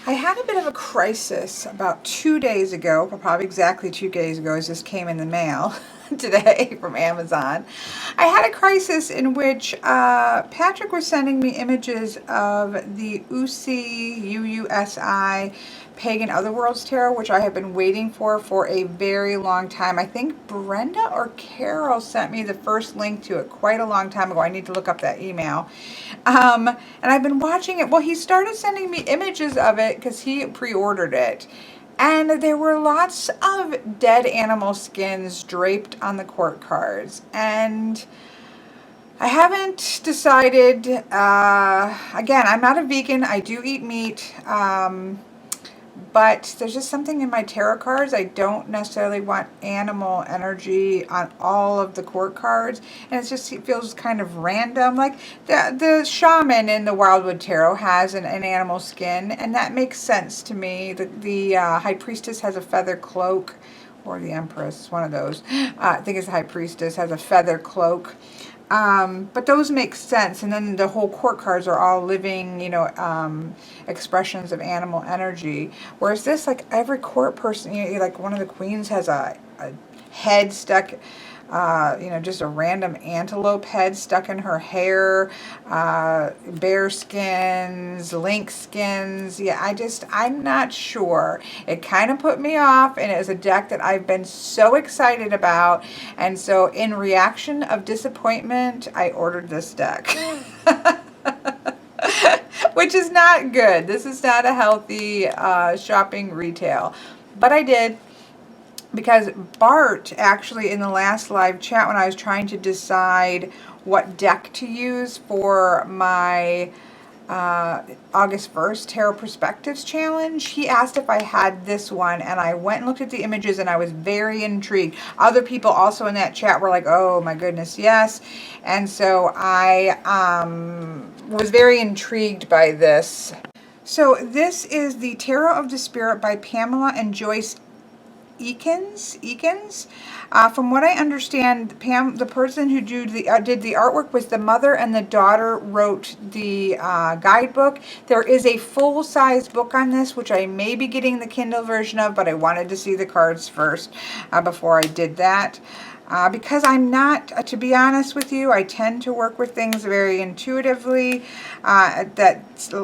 I had a bit of a crisis about 2 days ago, probably exactly 2 days ago, as this came in the mail today from Amazon. I had a crisis in which Patrick was sending me images of the UUSI Pagan Otherworlds Tarot, which I have been waiting for a very long time. I think Brenda or Carol sent me the first link to it quite a long time ago. I need to look up that email. And I've been watching it. Well, he started sending me images of it because he pre-ordered it. And there were lots of dead animal skins draped on the court cards. And I haven't decided, again, I'm not a vegan. I do eat meat. But there's just something in my tarot cards. I don't necessarily want animal energy on all of the court cards. And it feels kind of random. Like the shaman in the Wildwood Tarot has an animal skin. And that makes sense to me. The High Priestess has a feather cloak. Or the Empress, one of those. I think it's the High Priestess, has a feather cloak. But those make sense. And then the whole court cards are all living, expressions of animal energy. Whereas this, like every court person, like one of the queens has a head stuck, just a random antelope head stuck in her hair, bear skins, lynx skins. Yeah, I'm not sure. It kind of put me off, and it was a deck that I've been so excited about. And so in reaction of disappointment, I ordered this deck. Which is not good. This is not a healthy shopping retail. But I did. Because Bart, actually, in the last live chat, when I was trying to decide what deck to use for my August 1st Tarot Perspectives Challenge, he asked if I had this one, and I went and looked at the images, and I was very intrigued. Other people also in that chat were like, oh my goodness, yes. And so I was very intrigued by this. So this is the Tarot of the Spirit by Pamela and Joyce Eakins. From what I understand, Pam, the person who did the artwork, was the mother, and the daughter wrote the guidebook. There is a full-size book on this, which I may be getting the Kindle version of, but I wanted to see the cards first before I did that. Because I'm not, to be honest with you, I tend to work with things very intuitively. That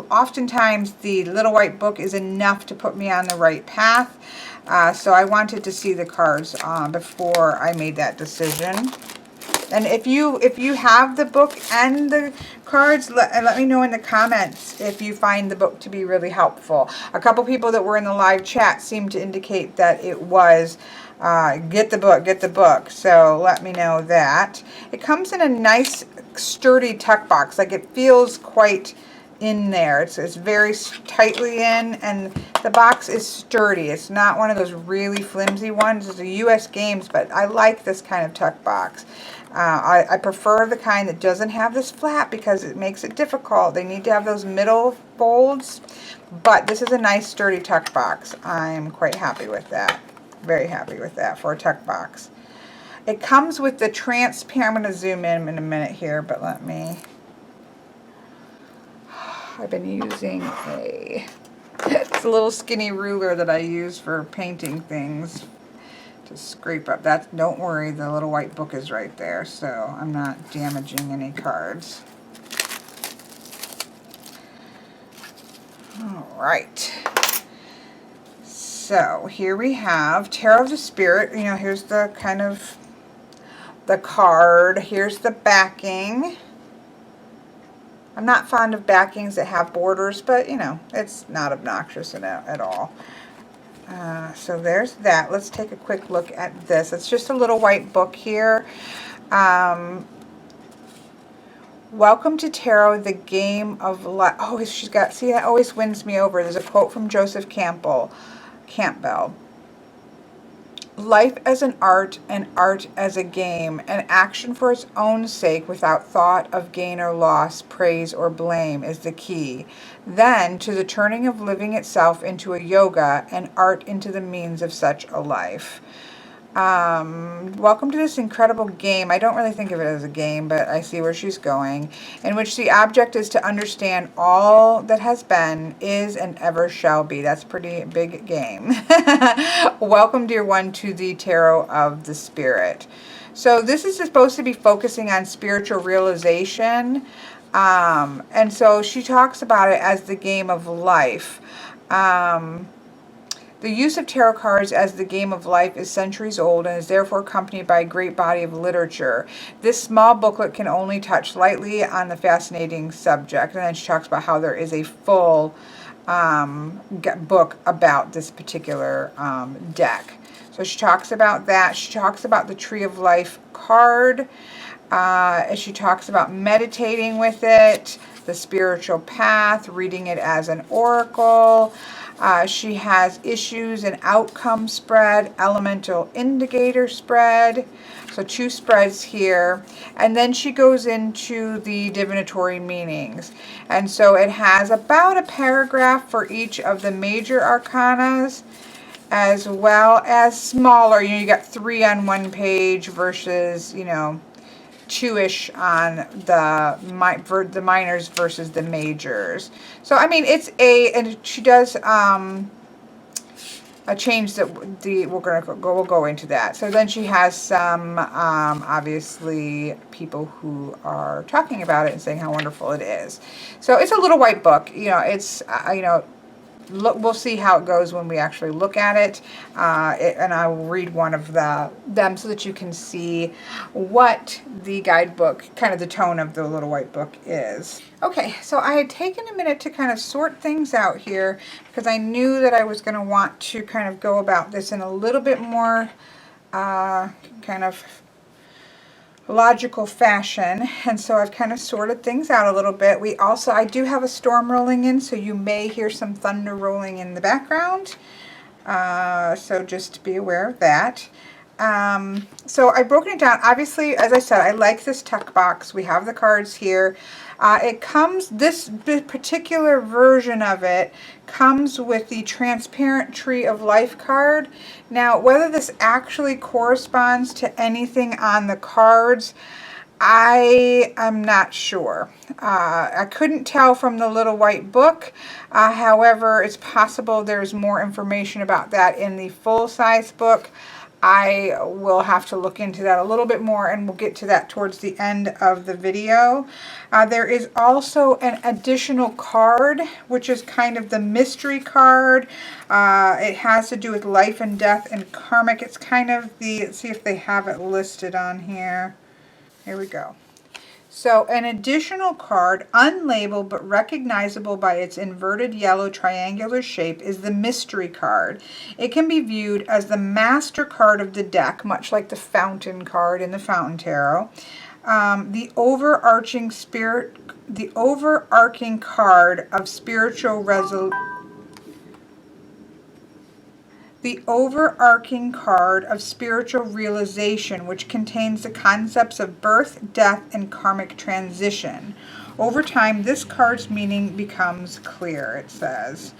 oftentimes the little white book is enough to put me on the right path. So I wanted to see the cards before I made that decision. And if you have the book and the cards, let me know in the comments if you find the book to be really helpful. A couple people that were in the live chat seemed to indicate that it was. Get the book. So let me know that. It comes in a nice sturdy tuck box. Like, it feels quite in there. It's very tightly in, and the box is sturdy. It's not one of those really flimsy ones. It's a US Games, but I like this kind of tuck box. I prefer the kind that doesn't have this flap because it makes it difficult. They need to have those middle folds, but this is a nice sturdy tuck box. I'm quite happy with that. Very happy with that for a tuck box. It comes with the transparent, I'm going to zoom in a minute here, but I've been using it's a little skinny ruler that I use for painting things to scrape up. Don't worry, the little white book is right there, so I'm not damaging any cards. All right. So here we have Tarot of the Spirit. Here's the kind of the card. Here's the backing. I'm not fond of backings that have borders, but it's not obnoxious at all. So there's that. Let's take a quick look at this. It's just a little white book here. Welcome to Tarot, the game of life. Oh, see, that always wins me over. There's a quote from Joseph Campbell. Life as an art and art as a game, an action for its own sake without thought of gain or loss, praise or blame is the key. Then to the turning of living itself into a yoga and art into the means of such a life. Welcome to this incredible game. I don't really think of it as a game, but I see where she's going, in which the object is to understand all that has been, is, and ever shall be. That's a pretty big game. Welcome, dear one, to the Tarot of the Spirit. So this is supposed to be focusing on spiritual realization. And so she talks about it as the game of life. The use of tarot cards as the game of life is centuries old and is therefore accompanied by a great body of literature. This small booklet can only touch lightly on the fascinating subject. And then she talks about how there is a full book about this particular deck. So she talks about that. She talks about the Tree of Life card. She talks about meditating with it, the spiritual path, reading it as an oracle. She has issues and outcome spread, elemental indicator spread. So 2 spreads here. And then she goes into the divinatory meanings. And so it has about a paragraph for each of the major arcanas, as well as smaller. You got 3 on 1 page versus, 2-ish on the minors versus the majors. So I mean, it's and she does a change that we'll go into that. So then she has some obviously people who are talking about it and saying how wonderful it is. So it's a little white book. It's we'll see how it goes when we actually look at it, and I will read one of them so that you can see what the guidebook, kind of the tone of the little white book is. Okay, so I had taken a minute to kind of sort things out here because I knew that I was going to want to kind of go about this in a little bit more kind of logical fashion, and so I've kind of sorted things out a little bit. I do have a storm rolling in, so you may hear some thunder rolling in the background, so just be aware of that. So I've broken it down. Obviously, as I said, I like this tuck box. We have the cards here. This particular version of it comes with the transparent Tree of Life card. Now, whether this actually corresponds to anything on the cards, I am not sure. I couldn't tell from the little white book. However, it's possible there's more information about that in the full-size book. I will have to look into that a little bit more, and we'll get to that towards the end of the video. There is also an additional card, which is kind of the mystery card. It has to do with life and death and karmic. It's kind of let's see if they have it listed on here. Here we go. So an additional card, unlabeled but recognizable by its inverted yellow triangular shape, is the mystery card. It can be viewed as the master card of the deck, much like the fountain card in the Fountain Tarot. The overarching card of spiritual resolution. The overarching card of spiritual realization, which contains the concepts of birth, death, and karmic transition. Over time, this card's meaning becomes clear, it says.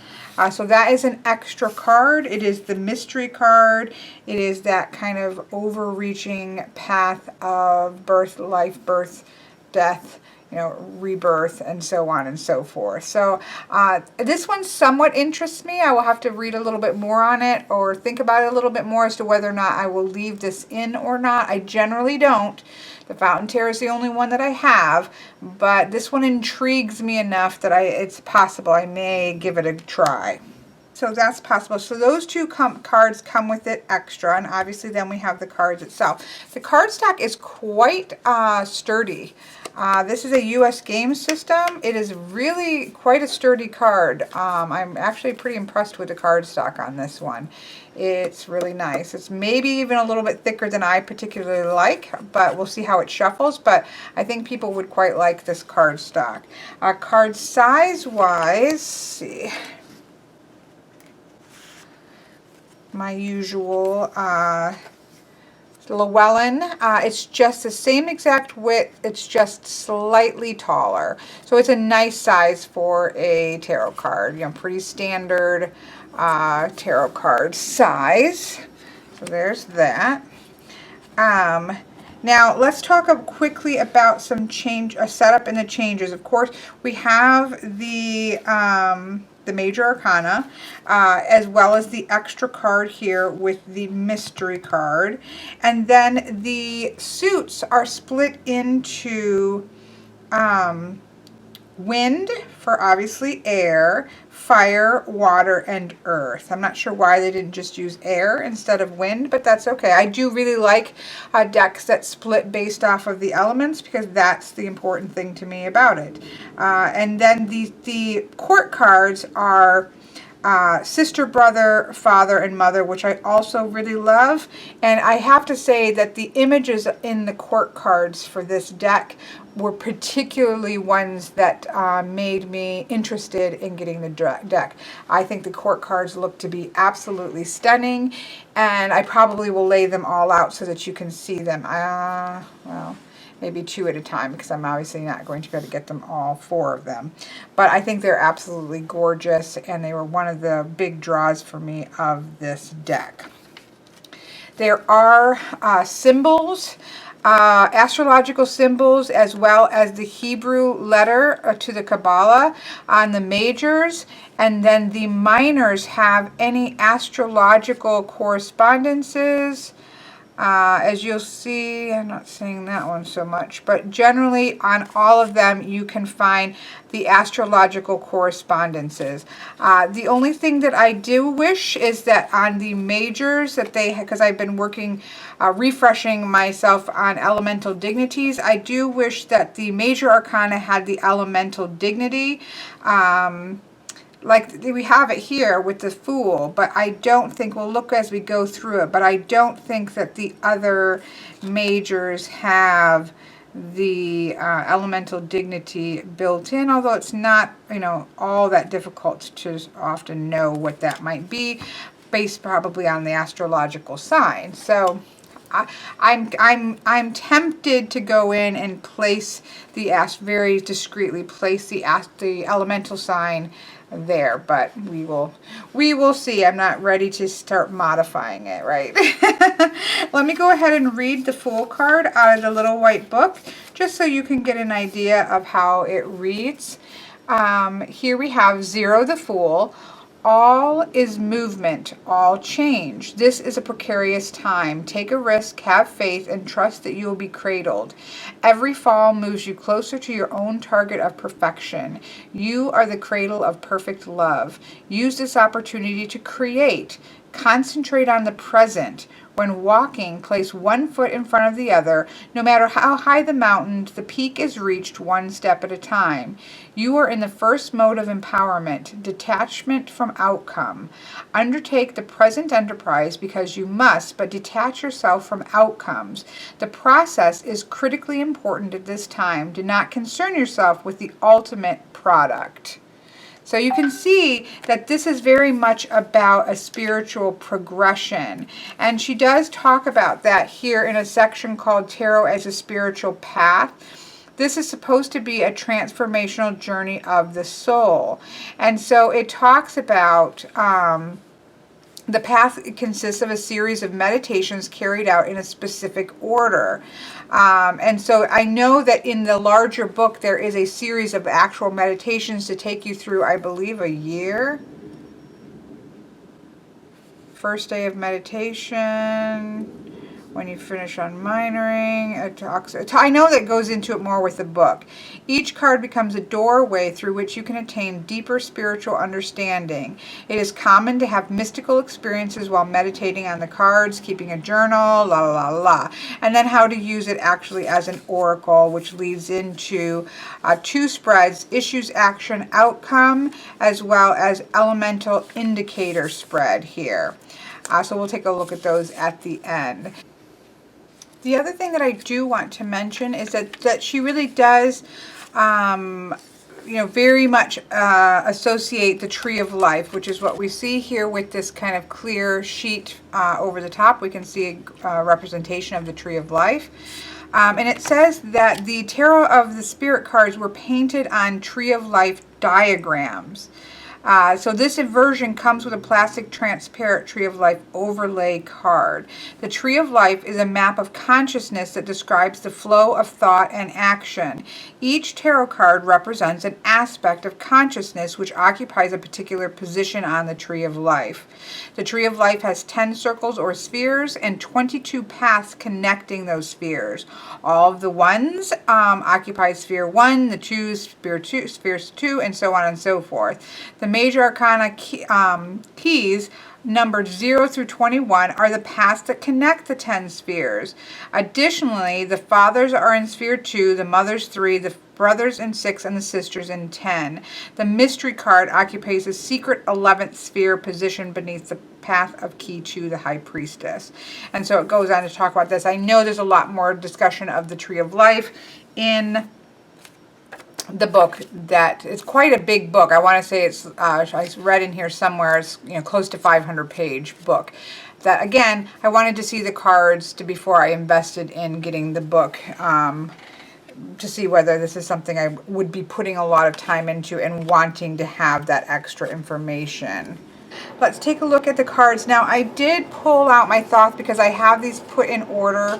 So that is an extra card. It is the mystery card. It is that kind of overreaching path of birth, life, birth, death, rebirth, and so on and so forth. So this one somewhat interests me. I will have to read a little bit more on it or think about it a little bit more as to whether or not I will leave this in or not. I generally don't. The Fountain Tarot is the only one that I have, but this one intrigues me enough that it's possible I may give it a try. So that's possible. So those 2 cards come with it extra, and obviously then we have the cards itself. The cardstock is quite sturdy. This is a US game system. It is really quite a sturdy card. I'm actually pretty impressed with the cardstock on this one. It's really nice. It's maybe even a little bit thicker than I particularly like, but we'll see how it shuffles. But I think people would quite like this cardstock. Card size-wise, see. My usual Llewellyn. It's just the same exact width, it's just slightly taller. So it's a nice size for a tarot card, pretty standard tarot card size. So there's that. Now let's talk quickly about some a setup and the changes. Of course, we have the major arcana, as well as the extra card here with the mystery card. And then the suits are split into wind for obviously air, fire, water, and earth. I'm not sure why they didn't just use air instead of wind, but that's okay. I do really like decks that split based off of the elements, because that's the important thing to me about it. And then the court cards are sister, brother, father, and mother, which I also really love. And I have to say that the images in the court cards for this deck were particularly ones that made me interested in getting the deck. I think the court cards look to be absolutely stunning, and I probably will lay them all out so that you can see them. Well, maybe 2 at a time, because I'm obviously not going to be able to get them all 4 of them. But I think they're absolutely gorgeous, and they were one of the big draws for me of this deck. There are symbols, astrological symbols, as well as the Hebrew letter to the Kabbalah on the majors, and then the minors have any astrological correspondences. As you'll see, I'm not saying that one so much, but generally on all of them you can find the astrological correspondences. The only thing that I do wish is that on the majors that they, because I've been working, refreshing myself on elemental dignities, I do wish that the major arcana had the elemental dignity. Like we have it here with the Fool, but I don't think, we'll look as we go through it, but I don't think that the other majors have the elemental dignity built in, although it's not, you know, all that difficult to often know what that might be, based probably on the astrological sign. So I'm tempted to go in and place the very discreetly place the elemental sign there, but we will see. I'm not ready to start modifying it, right? Let me go ahead and read the Fool card out of the little white book, just so you can get an idea of how it reads. Here we have 0, the Fool. All is movement, all change. This is a precarious time. Take a risk, have faith, and trust that you will be cradled. Every fall moves you closer to your own target of perfection. You are the cradle of perfect love. Use this opportunity to create. Concentrate on the present. When walking, place one foot in front of the other. No matter how high the mountain, the peak is reached one step at a time. You are in the first mode of empowerment, detachment from outcome. Undertake the present enterprise because you must, but detach yourself from outcomes. The process is critically important at this time. Do not concern yourself with the ultimate product. So you can see that this is very much about a spiritual progression. And she does talk about that here in a section called Tarot as a Spiritual Path. This is supposed to be a transformational journey of the soul. And so it talks about the path consists of a series of meditations carried out in a specific order. And so I know that in the larger book there is a series of actual meditations to take you through, I believe, a year. First day of meditation, when you finish on minoring, it talks, I know that goes into it more with the book. Each card becomes a doorway through which you can attain deeper spiritual understanding. It is common to have mystical experiences while meditating on the cards, keeping a journal, la la la la. And then how to use it actually as an oracle, which leads into 2 spreads, issues, action, outcome, as well as elemental indicator spread here. So we'll take a look at those at the end. The other thing that I do want to mention is that she really does, very much associate the Tree of Life, which is what we see here with this kind of clear sheet over the top. We can see a representation of the Tree of Life. And it says that the Tarot of the Spirit cards were painted on Tree of Life diagrams. So this version comes with a plastic transparent Tree of Life overlay card. The Tree of Life is a map of consciousness that describes the flow of thought and action. Each tarot card represents an aspect of consciousness which occupies a particular position on the Tree of Life. The Tree of Life has 10 circles or spheres and 22 paths connecting those spheres. All of the ones occupy sphere 1, the twos, spheres 2, and so on and so forth. The major arcana keys numbered 0 through 21 are the paths that connect the 10 spheres. Additionally, the fathers are in sphere 2, the mothers 3, the brothers in 6, and the sisters in 10. The mystery card occupies a secret 11th sphere position beneath the path of key 2, the high priestess. And so it goes on to talk about this. I know there's a lot more discussion of the Tree of Life in the book. That it's quite a big book. I want to say it's I read in here somewhere it's close to 500-page book. That again, I wanted to see the cards before I invested in getting the book, to see whether this is something I would be putting a lot of time into and wanting to have that extra information. Let's take a look at the cards. Now, I did pull out my thoughts because I have these put in order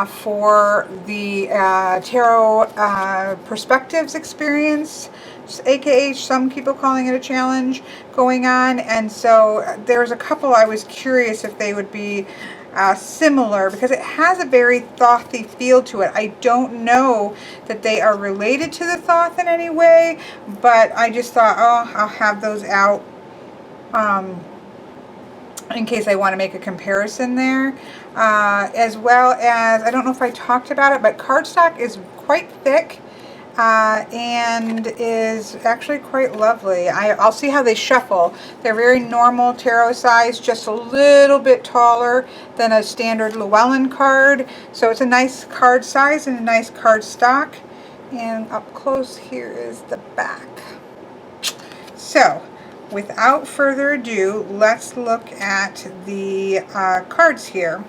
for the Tarot Perspectives experience, aka some people calling it a challenge going on. And so there's a couple I was curious if they would be similar because it has a very thothy feel to it. I don't know that they are related to the Thoth in any way, but I just thought, oh, I'll have those out in case I want to make a comparison there, as well as, I don't know if I talked about it, but cardstock is quite thick and is actually quite lovely. I'll see how they shuffle. They're very normal tarot size, just a little bit taller than a standard Llewellyn card. So it's a nice card size and a nice card stock. And up close here is the back. So without further ado, let's look at the cards here.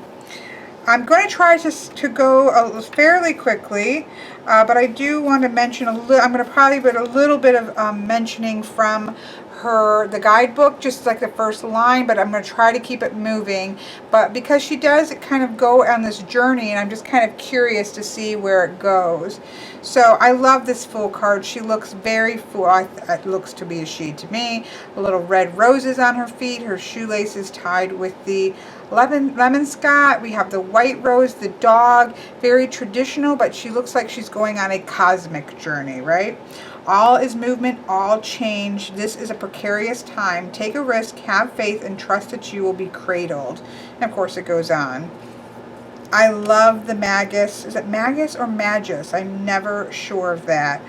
I'm going to try to go fairly quickly, but I do want to mention I'm going to probably put a little bit of mentioning from the guidebook, just like the first line, but I'm going to try to keep it moving. But because she does kind of go on this journey, and I'm just kind of curious to see where it goes. So I love this Fool card. She looks very full. It looks to be a she to me. Little red roses on her feet. Her shoelaces tied with the lemon scott. We have the white rose, the dog. Very traditional, but she looks like she's going on a cosmic journey, right? All is movement, all change. This is a precarious time. Take a risk, have faith, and trust that you will be cradled. And of course it goes on. I love the magus. Is it magus or magus? I'm never sure of that.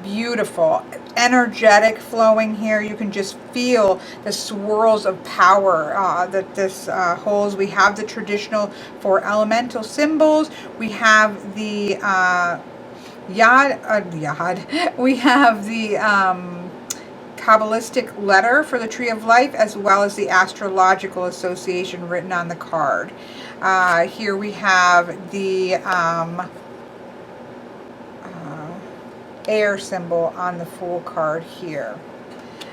Beautiful, energetic flowing here. You can just feel the swirls of power that this holds. We have the traditional 4 elemental symbols. We have the we have the Kabbalistic letter for the Tree of Life, as well as the astrological association written on the card. Here we have the air symbol on the Fool card here.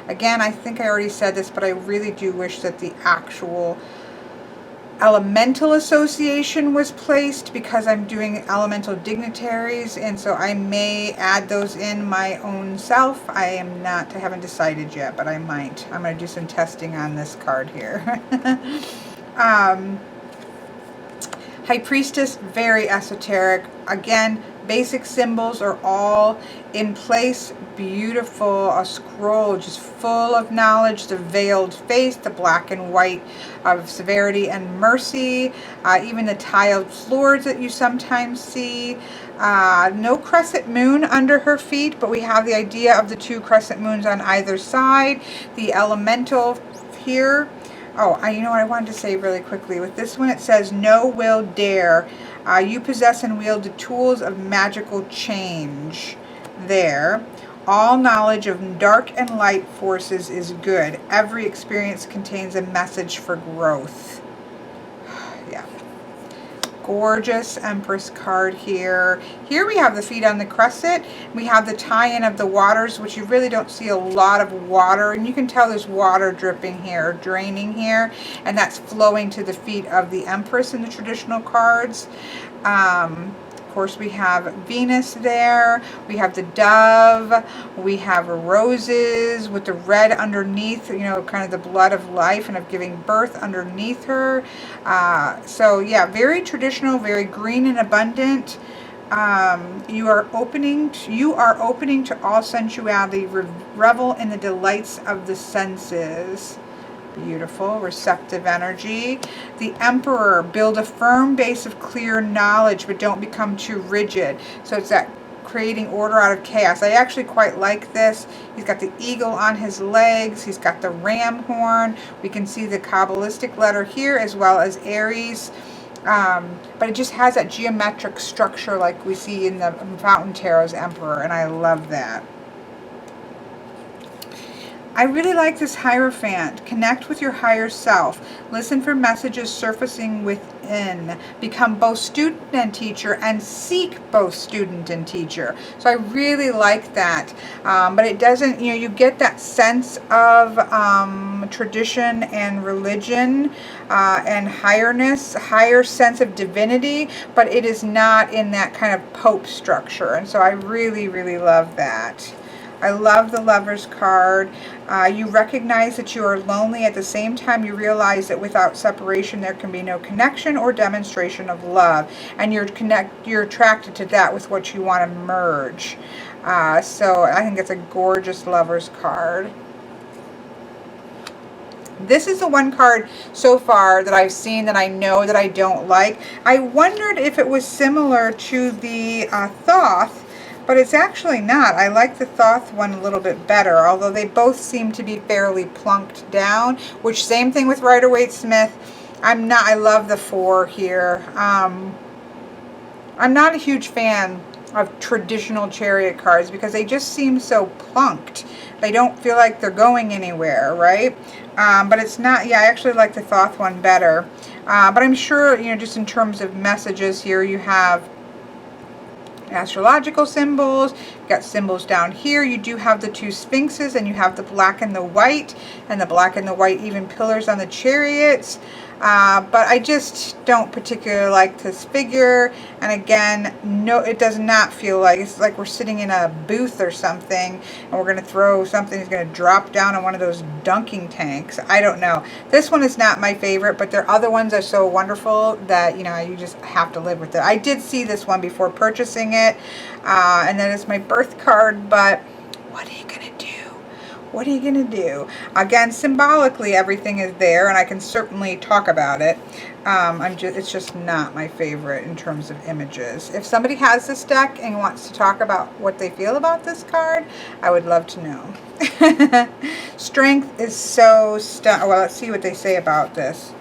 Again, I think I already said this, but I really do wish that the actual elemental association was placed, because I'm doing elemental dignitaries, and so I may add those in my own self. I haven't decided yet, but I might. I'm going to do some testing on this card here. High Priestess, very esoteric. Again, basic symbols are all in place. Beautiful. A scroll just full of knowledge. The veiled face, the black and white of severity and mercy. Even the tiled floors that you sometimes see. No crescent moon under her feet, but we have the idea of the 2 crescent moons on either side. The elemental here. Oh, you know what I wanted to say really quickly. With this one, it says, "No will dare. You possess and wield the tools of magical change." There. All knowledge of dark and light forces is good. Every experience contains a message for growth. Yeah. gorgeous Empress card here. Here we have the feet on the crescent. We have the tie-in of the waters, which you really don't see a lot of water. And you can tell there's water dripping here, draining here. And that's flowing to the feet of the Empress in the traditional cards. Of course, we have Venus there, we have the dove, we have roses with the red underneath, you know, kind of the blood of life and of giving birth underneath her. So yeah, very traditional, very green and abundant. You are opening to all sensuality, revel in the delights of the senses. Beautiful, receptive energy. The Emperor, build a firm base of clear knowledge, but don't become too rigid. So it's that creating order out of chaos. I actually quite like this. He's got the eagle on his legs. He's got the ram horn. We can see the Kabbalistic letter here as well as Aries. But it just has that geometric structure like we see in the Fountain Tarot's Emperor, and I love that. I really like this Hierophant. Connect with your higher self. Listen for messages surfacing within. Become both student and teacher, and seek both student and teacher. So I really like that. But it doesn't, you know, you get that sense of tradition and religion and higher sense of divinity, but it is not in that kind of Pope structure. And so I really, really love that. I love the Lover's card. You recognize that you are lonely. At the same time, you realize that without separation, there can be no connection or demonstration of love. And you're attracted to that with what you want to merge. So I think it's a gorgeous Lover's card. This is the one card so far that I've seen that I know that I don't like. I wondered if it was similar to the Thoth, but it's actually not. I like the Thoth one a little bit better, although they both seem to be fairly plunked down, which same thing with Rider-Waite-Smith. I love the 4 here. I'm not a huge fan of traditional Chariot cards because they just seem so plunked. They don't feel like they're going anywhere, right? But it's not, yeah, I actually like the Thoth one better. But I'm sure, you know, just in terms of messages here, you have astrological symbols, you've got symbols down here. You do have the 2 sphinxes, and you have the black and the white, and the black and the white even pillars on the chariots. But I just don't particularly like this figure. And again, no, it does not feel like, it's like we're sitting in a booth or something, and we're going to throw something that's going to drop down on one of those dunking tanks. I don't know. This one is not my favorite, but their other ones are so wonderful that, you know, you just have to live with it. I did see this one before purchasing it, and then it's my birth card, but what are you going to do? What are you going to do? Again, symbolically, everything is there, and I can certainly talk about it. It's just not my favorite in terms of images. If somebody has this deck and wants to talk about what they feel about this card, I would love to know. Strength is so well, let's see what they say about this.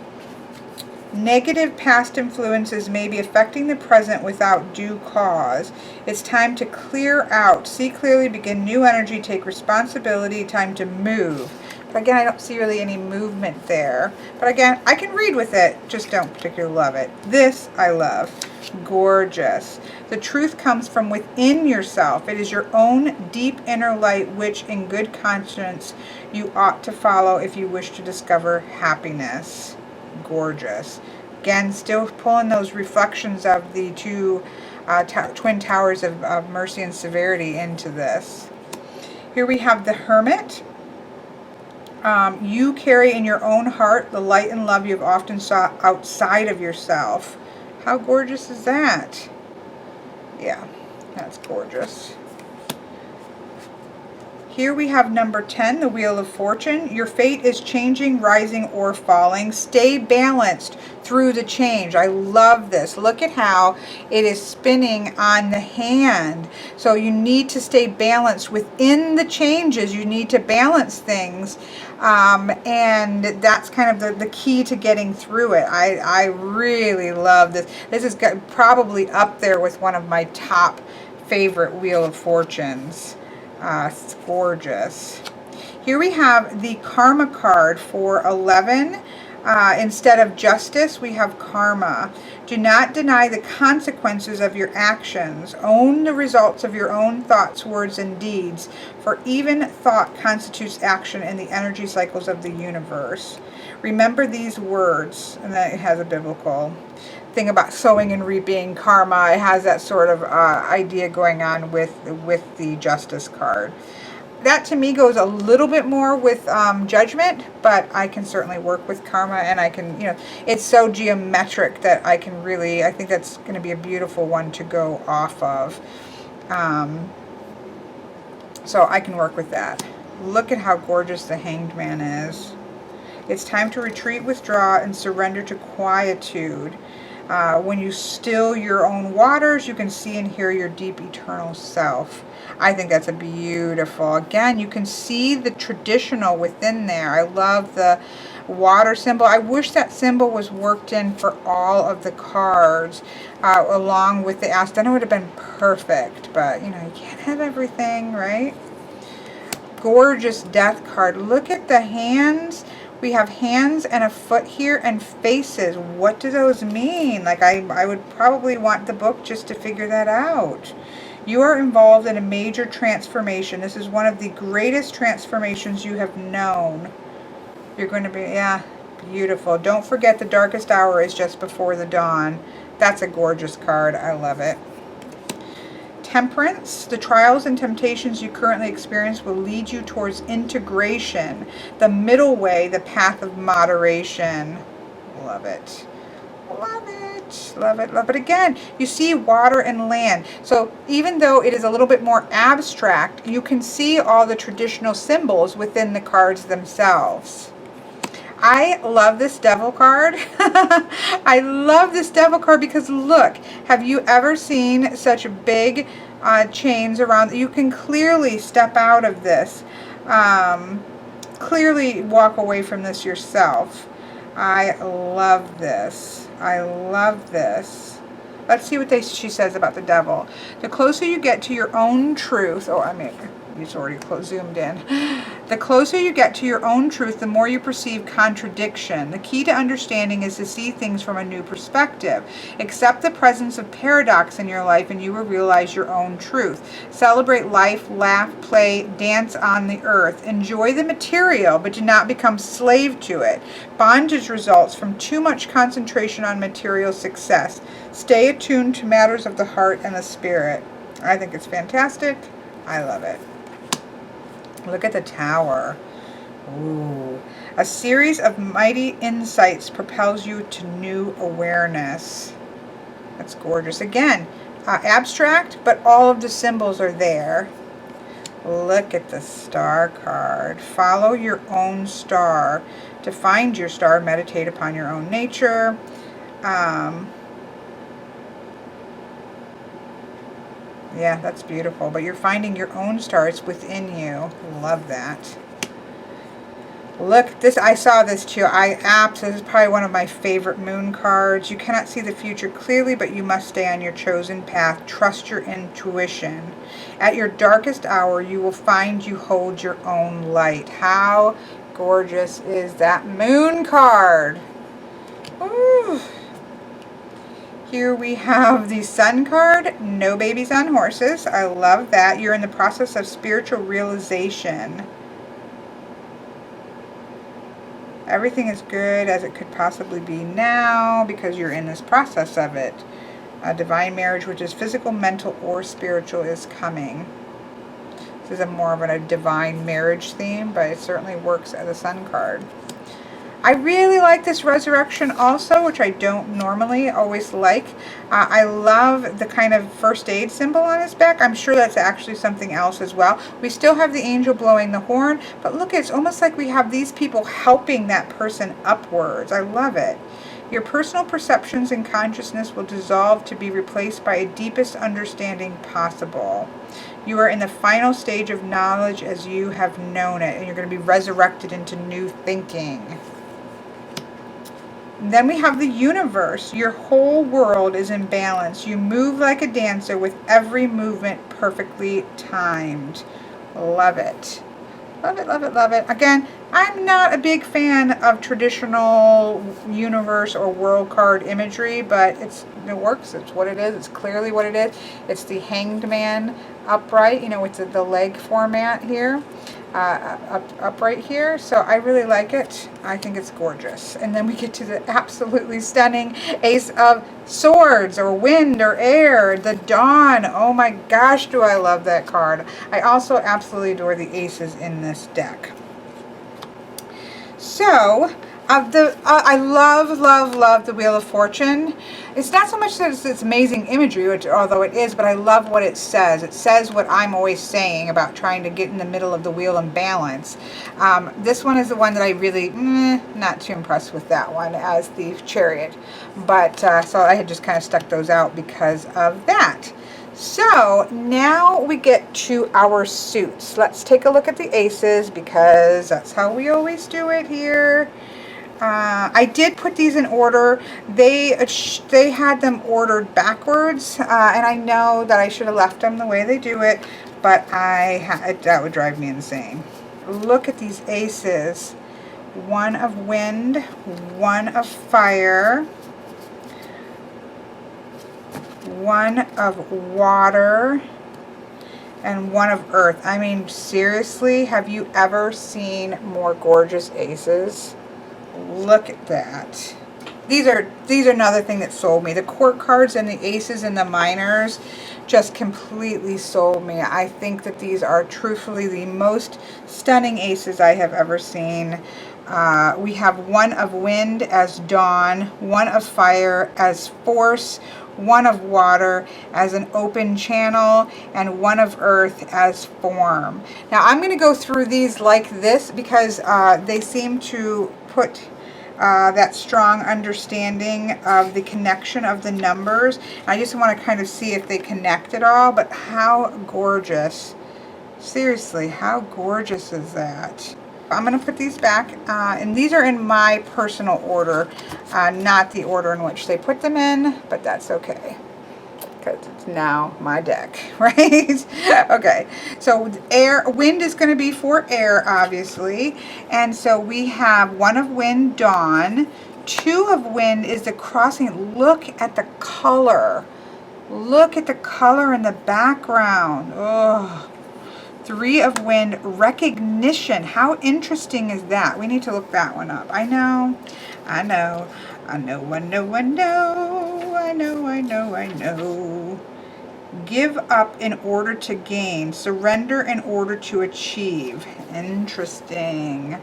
Negative past influences may be affecting the present without due cause. It's time to clear out. See clearly, begin new energy, take responsibility, time to move. But again, I don't see really any movement there. But again, I can read with it, just don't particularly love it. This I love. Gorgeous. The truth comes from within yourself. It is your own deep inner light which, in good conscience, you ought to follow if you wish to discover happiness. Gorgeous. Again, still pulling those reflections of the 2 twin towers of mercy and severity into this. Here we have the Hermit. You carry in your own heart the light and love you have often sought outside of yourself. How gorgeous is that? Yeah, that's gorgeous. Here we have number 10, the Wheel of Fortune. Your fate is changing, rising, or falling. Stay balanced through the change. I love this. Look at how it is spinning on the hand. So you need to stay balanced within the changes. You need to balance things. And that's kind of the key to getting through it. I really love this. This is probably up there with one of my top favorite Wheel of Fortunes. It's gorgeous. Here we have the Karma card for 11. Instead of justice, we have karma. Do not deny the consequences of your actions. Own the results of your own thoughts, words, and deeds, for even thought constitutes action in the energy cycles of the universe. Remember these words, and then it has a biblical thing about sowing and reaping, karma. It has that sort of idea going on with the justice card. That to me goes a little bit more with judgment, but I can certainly work with karma, and I can, it's so geometric that I can really, I think that's going to be a beautiful one to go off of. So I can work with that. Look at how gorgeous the Hanged Man is. It's time to retreat, withdraw, and surrender to quietude. When you still your own waters, you can see and hear your deep eternal self. I think that's a beautiful. Again, you can see the traditional within there. I love the water symbol. I wish that symbol was worked in for all of the cards, along with the ass. Then it would have been perfect, but you can't have everything, right? Gorgeous death card. Look at the hands. We have hands and a foot here and faces. What do those mean? Like I would probably want the book just to figure that out. You are involved in a major transformation. This is one of the greatest transformations you have known. You're going to be, yeah, beautiful. Don't forget the darkest hour is just before the dawn. That's a gorgeous card. I love it. Temperance. The trials and temptations you currently experience will lead you towards integration. The middle way, the path of moderation. Love it. Love it. Love it. Love it. Again, you see water and land. So even though it is a little bit more abstract, you can see all the traditional symbols within the cards themselves. I love this devil card. I love this devil card because look, have you ever seen such big chains around? You can clearly step out of this. Clearly walk away from this yourself. I love this. I love this. Let's see what she says about the devil. The closer you get to your own truth, it's already zoomed in. The closer you get to your own truth, the more you perceive contradiction. The key to understanding is to see things from a new perspective. Accept the presence of paradox in your life and you will realize your own truth. Celebrate life, laugh, play, dance on the earth. Enjoy the material, but do not become slave to it. Bondage results from too much concentration on material success. Stay attuned to matters of the heart and the spirit. I think it's fantastic. I love it. Look at the Tower. Ooh. A series of mighty insights propels you to new awareness. That's gorgeous. Again, abstract, but all of the symbols are there. Look at the Star card. Follow your own star. To find your star, meditate upon your own nature. Yeah, that's beautiful. But you're finding your own star. It's within you. Love that. Look, this, I saw this too. This is probably one of my favorite moon cards. You cannot see the future clearly, but you must stay on your chosen path. Trust your intuition. At your darkest hour, you will find you hold your own light. How gorgeous is that moon card? Ooh. Here we have the Sun card. No babies on horses. I love that. You're in the process of spiritual realization. Everything is good as it could possibly be now because you're in this process of it. A divine marriage, which is physical, mental, or spiritual, is coming. This is more of a divine marriage theme, but it certainly works as a Sun card. I really like this Resurrection also, which I don't normally always like. I love the kind of first aid symbol on his back. I'm sure that's actually something else as well. We still have the angel blowing the horn, but look, it's almost like we have these people helping that person upwards. I love it. Your personal perceptions and consciousness will dissolve to be replaced by a deepest understanding possible. You are in the final stage of knowledge as you have known it, and you're going to be resurrected into new thinking. And then we have the universe. Your whole world is in balance. You move like a dancer with every movement perfectly timed. Love it. Love it, love it, love it. Again, I'm not a big fan of traditional universe or world card imagery, but it works. It's what it is. It's clearly what it is. It's the Hanged Man upright, you know, with the leg format here, upright here. So I really like it. I think it's gorgeous. And then we get to the absolutely stunning Ace of Swords, or Wind, or Air, the Dawn. Oh my gosh, do I love that card. I also absolutely adore the aces in this deck. So, I love, love, love the Wheel of Fortune. It's not so much that it's amazing imagery, which, although it is, but I love what it says. It says what I'm always saying about trying to get in the middle of the wheel and balance. This one is the one that I really, not too impressed with that one as the Chariot. But, so I had just kind of stuck those out because of that. So now we get to our suits. Let's take a look at the aces because that's how we always do it here. I did put these in order. They had them ordered backwards, and I know that I should have left them the way they do it, but that would drive me insane. Look at these aces. One of wind, one of fire, one of water, and one of earth. I mean, seriously, have you ever seen more gorgeous aces? Look at that. These are another thing that sold me. The court cards and the aces and the minors just completely sold me. I think that these are truthfully the most stunning aces I have ever seen. We have one of wind as dawn, one of fire as force, one of water as an open channel, and one of earth as form. Now I'm going to go through these like this because they seem to put that strong understanding of the connection of the numbers. I just want to kind of see if they connect at all, but how gorgeous. Seriously, how gorgeous is that? I'm going to put these back, and these are in my personal order, not the order in which they put them in, but that's okay, because it's now my deck, right? Okay, so wind is going to be for air, obviously, and so we have one of wind, dawn, two of wind is the crossing. Look at the color. Look at the color in the background. Oh. Three of wind, recognition. How interesting is that? We need to look that one up. I know. Give up in order to gain. Surrender in order to achieve. Interesting.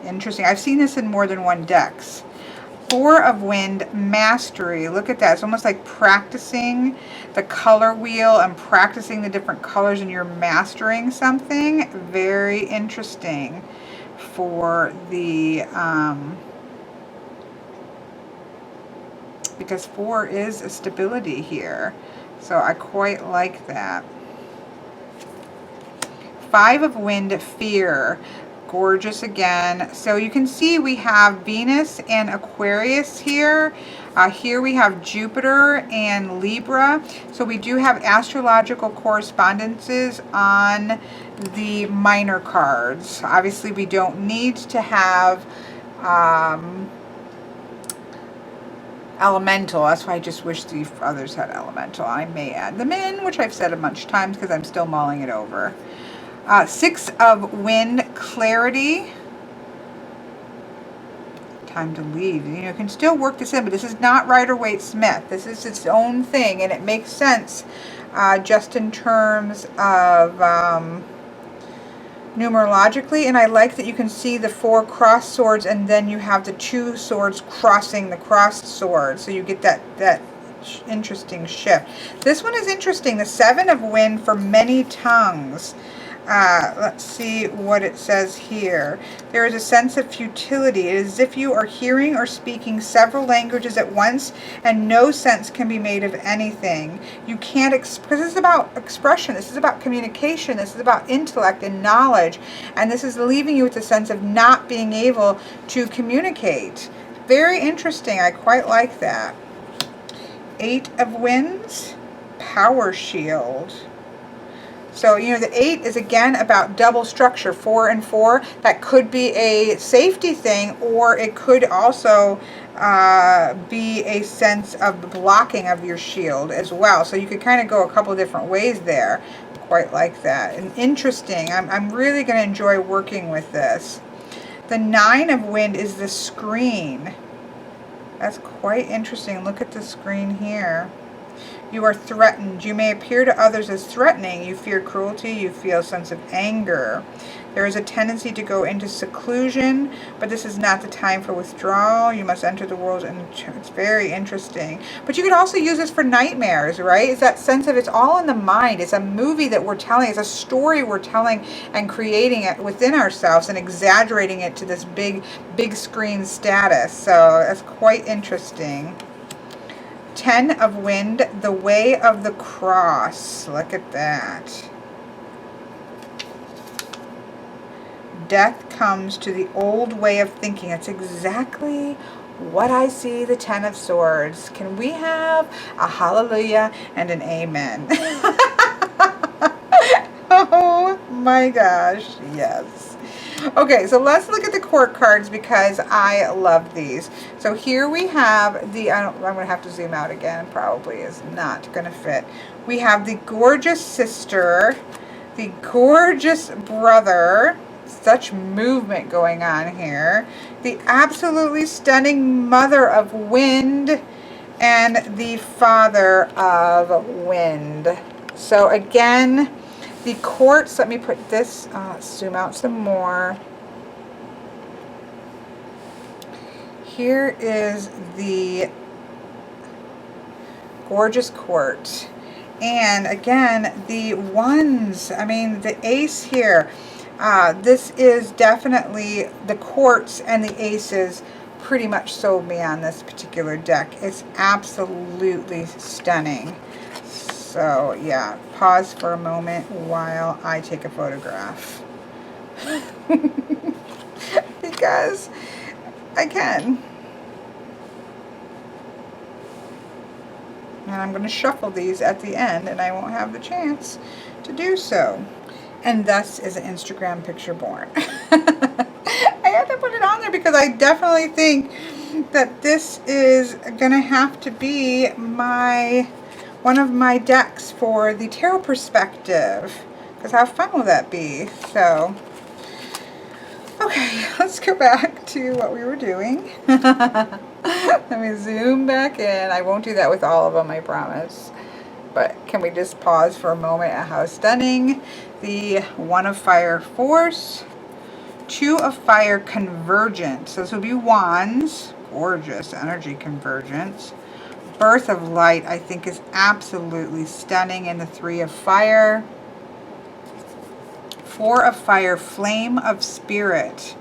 Interesting. I've seen this in more than one decks. Four of wind, mastery. Look at that. It's almost like practicing the color wheel and practicing the different colors, and you're mastering something. Very interesting for the because four is a stability here, so I quite like that. Five of wind, fear. Gorgeous again. So you can see we have Venus and Aquarius here. Here we have Jupiter and Libra. So we do have astrological correspondences on the minor cards. Obviously we don't need to have elemental. That's why I just wish the others had elemental. I may add them in, which I've said a bunch of times because I'm still mulling it over. Six of wind, clarity. Time to leave. You know, you can still work this in, but this is not Rider-Waite-Smith. This is its own thing, and it makes sense just in terms of numerologically. And I like that you can see the four crossed swords, and then you have the two swords crossing the crossed sword, so you get that interesting shift. This one is interesting. The seven of wind for many tongues. Let's see what it says here. There is a sense of futility. It is as if you are hearing or speaking several languages at once and no sense can be made of anything. You can't, because this is about expression, this is about communication, this is about intellect and knowledge, and this is leaving you with a sense of not being able to communicate. Very interesting. I quite like that. Eight of Winds, Power Shield. So, you know, the 8 is again about double structure, 4 and 4. That could be a safety thing, or it could also be a sense of the blocking of your shield as well. So you could kind of go a couple different ways there. Quite like that. And interesting. I'm really going to enjoy working with this. The 9 of wind is the screen. That's quite interesting. Look at the screen here. You are threatened. You may appear to others as threatening. You fear cruelty. You feel a sense of anger. There is a tendency to go into seclusion, but this is not the time for withdrawal. You must enter the world, and it's very interesting. But you could also use this for nightmares, right? It's that sense of it's all in the mind. It's a movie that we're telling. It's a story we're telling and creating it within ourselves and exaggerating it to this big screen status. So that's quite interesting. 10 of wind, the way of the cross. Look at that. Death comes to the old way of thinking. It's exactly what I see, the 10 of swords. Can we have a hallelujah and an amen? Oh my gosh, yes. Okay, so let's look at the court cards because I love these. So here we have the, I'm going to have to zoom out again, probably is not going to fit. We have the gorgeous sister, the gorgeous brother, such movement going on here, the absolutely stunning mother of wind, and the father of wind. So again, the courts, let me put this, zoom out some more. Here is the gorgeous court. And again, the ones, I mean, the ace here. This is definitely the courts and the aces pretty much sold me on this particular deck. It's absolutely stunning. So yeah, pause for a moment while I take a photograph. Because I can. And I'm going to shuffle these at the end and I won't have the chance to do so. And thus is an Instagram picture born. I had to put it on there because I definitely think that this is going to have to be one of my decks for the tarot perspective. Because how fun will that be? So, okay, let's go back to what we were doing. Let me zoom back in. I won't do that with all of them, I promise. But can we just pause for a moment at how stunning? The 1 of fire, force. 2 of fire, convergence. So this would be wands. Gorgeous energy convergence. Birth of light, I think, is absolutely stunning in the 3 of fire. 4 of fire, flame of spirit.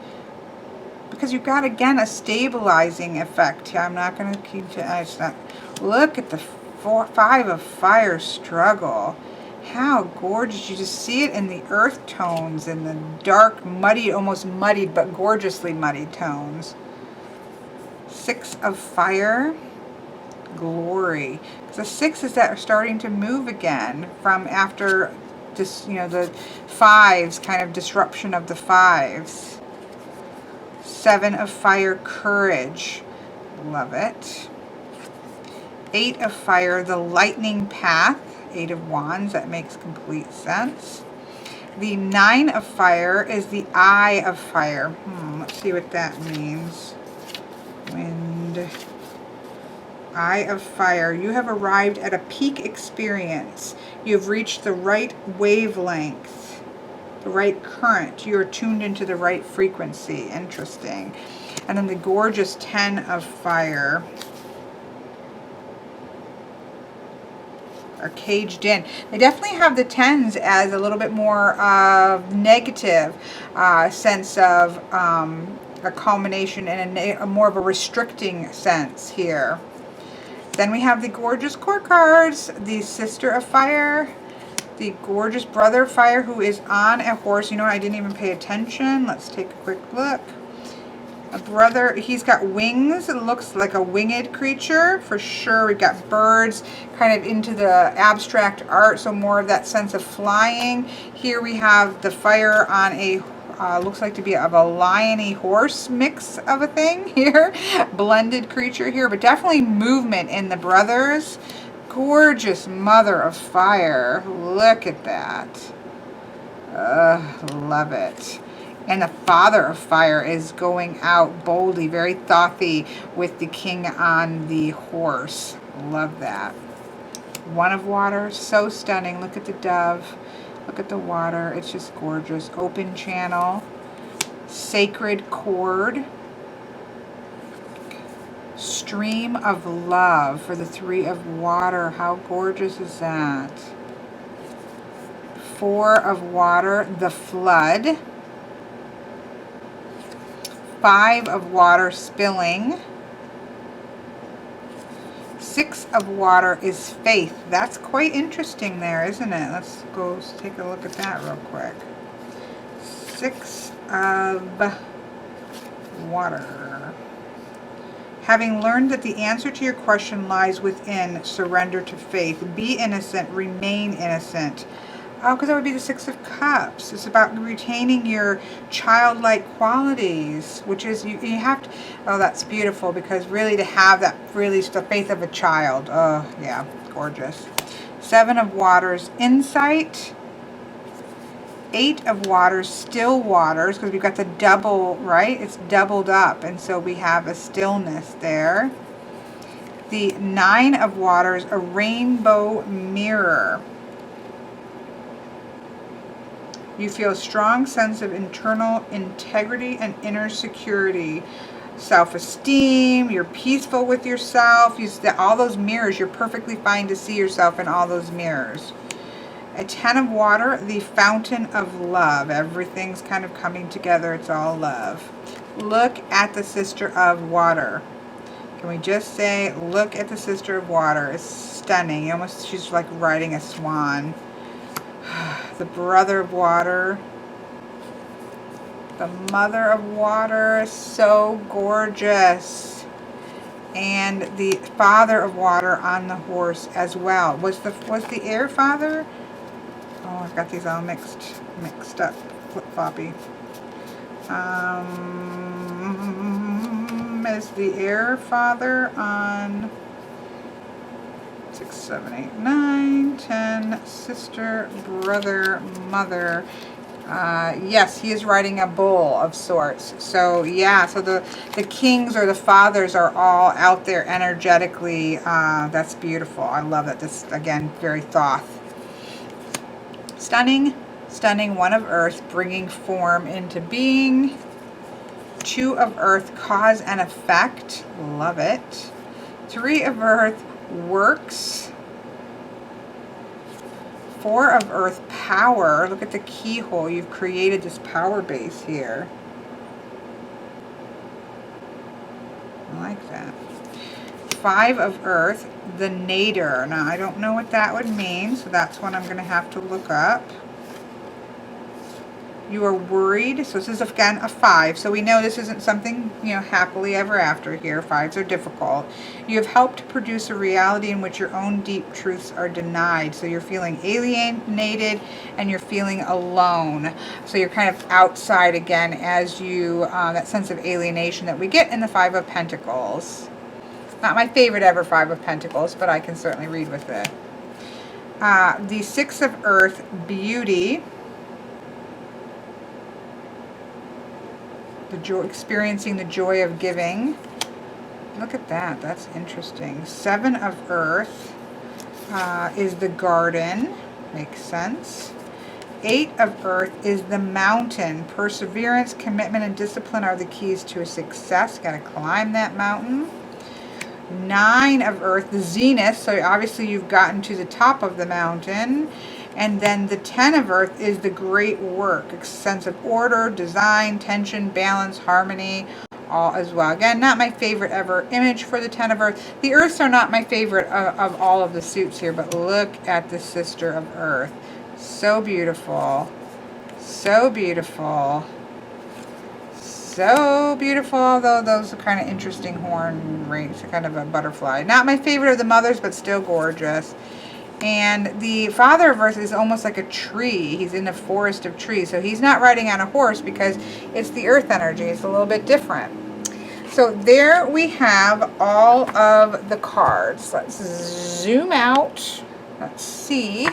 Because you've got, again, a stabilizing effect here. I'm not going to keep it. Look at the 5 of fire, struggle. How gorgeous. You just see it in the earth tones, in the dark, muddy, almost muddied, but gorgeously muddied tones. 6 of fire, glory. The 6 is that are starting to move again from after this, you know, the 5s, kind of disruption of the 5s. 7 of fire, courage. Love it. 8 of fire, the lightning path. 8 of wands, that makes complete sense. The 9 of fire is the eye of fire. Let's see what that means. Wind. Eye of fire. You have arrived at a peak experience. You've reached the right wavelength, the right current. You are tuned into the right frequency. Interesting. And then the gorgeous 10 of fire. Are caged in. They definitely have the 10s as a little bit more negative sense of a culmination and a more of a restricting sense here. Then we have the gorgeous court cards, the sister of fire, the gorgeous brother of fire who is on a horse. You know what? I didn't even pay attention. Let's take a quick look. A brother, he's got wings. It looks like a winged creature for sure. We've got birds kind of into the abstract art, so more of that sense of flying. Here we have the fire on a looks like to be of a liony horse mix of a thing here. Blended creature here, but definitely movement in the brothers. Gorgeous mother of fire. Look at that. Love it. And the father of fire is going out boldly, very thothy, with the king on the horse. Love that. One of water, so stunning. Look at the dove. Look at the water. It's just gorgeous. Open channel. Sacred cord. Stream of love for the three of water. How gorgeous is that? Four of water. The flood. Five of water, spilling. Six of water is faith. That's quite interesting there, isn't it? Let's go take a look at that real quick. Six of water. Having learned that the answer to your question lies within, surrender to faith. Be innocent, remain innocent. Oh, because that would be the Six of Cups. It's about retaining your childlike qualities, which is, you have to, oh, that's beautiful, because really to have that, really the faith of a child. Oh, yeah, gorgeous. Seven of Waters, insight. Eight of Waters, still waters, because we've got the double, right? It's doubled up, and so we have a stillness there. The Nine of Waters, a rainbow mirror. You feel a strong sense of internal integrity and inner security. Self-esteem, you're peaceful with yourself. All those mirrors, you're perfectly fine to see yourself in all those mirrors. A Ten of Water, the fountain of love. Everything's kind of coming together. It's all love. Look at the Sister of Water. Can we just say, look at the Sister of Water. It's stunning. She's like riding a swan. The Brother of Water, the Mother of Water, so gorgeous, and the Father of Water on the horse as well. Was the air father? Oh, I've got these all mixed up, flip-floppy. Is the air father on 6, 7, 8, 9, 10, sister, brother, mother. Yes, he is riding a bull of sorts. So yeah, so the kings or the fathers are all out there energetically. That's beautiful. I love it. This, again, very thoth. Stunning, stunning. One of earth, bringing form into being. Two of earth, cause and effect. Love it. Three of earth, works. Four of earth, power. Look at the keyhole. You've created this power base here. I like that. Five of earth, the nadir. Now I don't know what that would mean, so that's one I'm going to have to look up. You are worried. So this is again a 5. So we know this isn't something, happily ever after here. 5s are difficult. You have helped to produce a reality in which your own deep truths are denied. So you're feeling alienated and you're feeling alone. So you're kind of outside again as you, that sense of alienation that we get in the 5 of Pentacles. Not my favorite ever 5 of Pentacles, but I can certainly read with it. The 6 of Earth, beauty. Experiencing the joy of giving. Look at that. That's interesting. 7 of Earth is the garden. Makes sense. 8 of Earth is the mountain. Perseverance, commitment, and discipline are the keys to a success. Got to climb that mountain. 9 of Earth, the zenith. So obviously you've gotten to the top of the mountain. And then the 10 of Earth is the great work. A sense of order, design, tension, balance, harmony, all as well. Again, not my favorite ever image for the 10 of Earth. The Earths are not my favorite of all of the suits here, but look at the Sister of Earth. So beautiful. So beautiful. So beautiful, though those are kind of interesting horn rings, kind of a butterfly. Not my favorite of the mothers, but still gorgeous. And the father verse is almost like a tree. He's in a forest of trees. So he's not riding on a horse because it's the earth energy. It's a little bit different. So there we have all of the cards. Let's zoom out. Let's see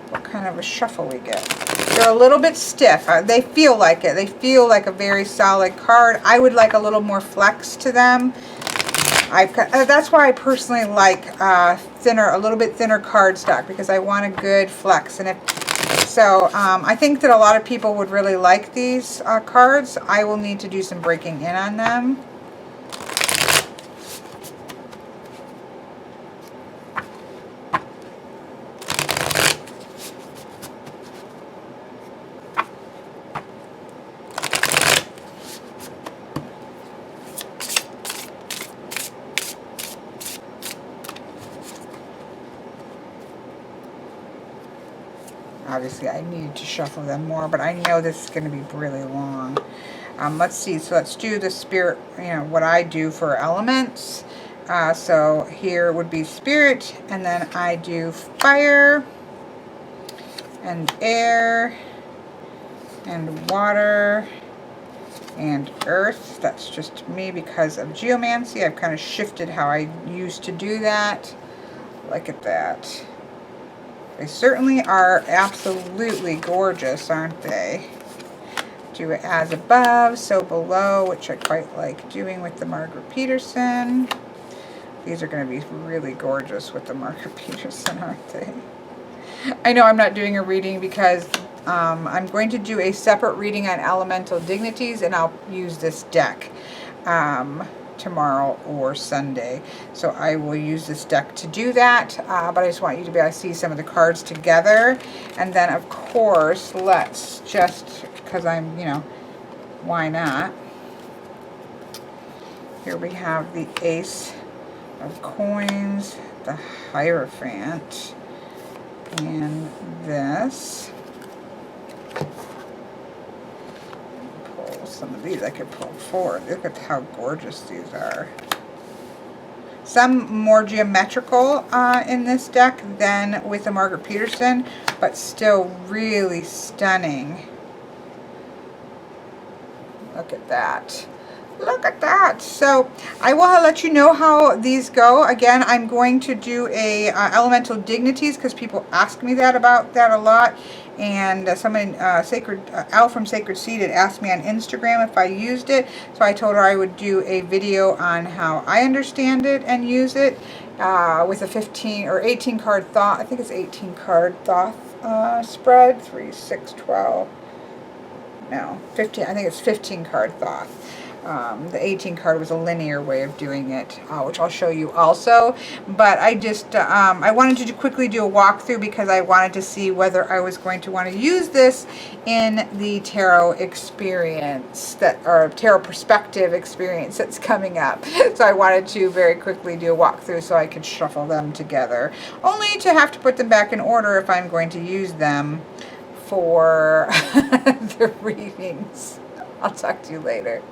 what kind of a shuffle we get. They're a little bit stiff. They feel like it. They feel like a very solid card. I would like a little more flex to them. That's why I personally like a little bit thinner cardstock, because I want a good flex. And I think that a lot of people would really like these cards. I will need to do some breaking in on them. Obviously, I need to shuffle them more, but I know this is going to be really long. Let's see. So let's do the spirit, what I do for elements. So here would be spirit, and then I do fire, and air, and water, and earth. That's just me because of geomancy. I've kind of shifted how I used to do that. Look at that. They certainly are absolutely gorgeous, aren't they? Do it as above, so below, which I quite like doing with the Margaret Peterson. These are going to be really gorgeous with the Margaret Peterson, aren't they? I know I'm not doing a reading because I'm going to do a separate reading on elemental dignities, and I'll use this deck tomorrow or Sunday. So I will use this deck to do that, but I just want you to be able to see some of the cards together. And then, of course, let's just, because I'm, why not? Here we have the Ace of Coins, the Hierophant, and this. Some of these I could pull forward. Look at how gorgeous these are. Some more geometrical in this deck than with the Margaret Peterson, but still really stunning. Look at that. Look at that. So I will let you know how these go. Again, I'm going to do a elemental dignities because people ask me about that a lot. And someone, Al from Sacred Seed, had asked me on Instagram if I used it. So I told her I would do a video on how I understand it and use it with a 15 or 18 card Thoth. I think it's 18 card Thoth spread. 3, 6, 12. No, 15. I think it's 15 card Thoth. The 18 card was a linear way of doing it, which I'll show you also. But I just, I wanted to quickly do a walkthrough because I wanted to see whether I was going to want to use this in the tarot experience, or tarot perspective experience that's coming up. So I wanted to very quickly do a walkthrough so I could shuffle them together, only to have to put them back in order if I'm going to use them for the readings. I'll talk to you later.